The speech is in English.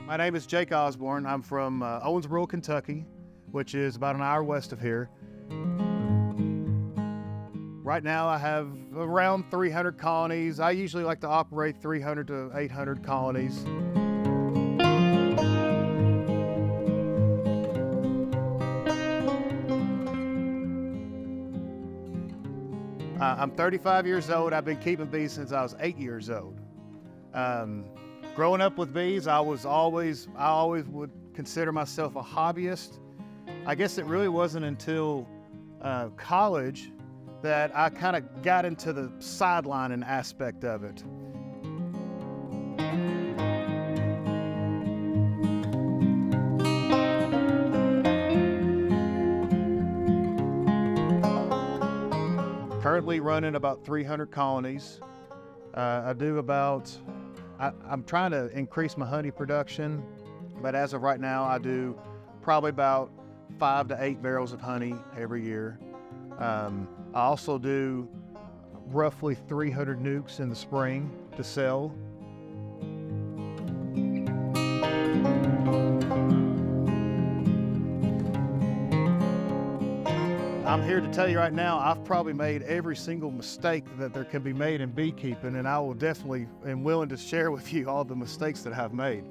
My name is Jake Osborne. I'm from Owensboro, Kentucky, which is about an hour west of here. Right now I have around 300 colonies. I usually like to operate 300 to 800 colonies. I'm 35 years old. I've been keeping bees since I was 8 years old. Growing up with bees, I always would consider myself a hobbyist. I guess it really wasn't until college that I kind of got into the sidelining aspect of it. Currently running about 300 colonies. I'm trying to increase my honey production, but as of right now, I do probably about 5 to 8 barrels of honey every year. I also do roughly 300 nukes in the spring to sell. I'm here to tell you right now, I've probably made every single mistake that there can be made in beekeeping, and I will definitely am willing to share with you all the mistakes that I've made.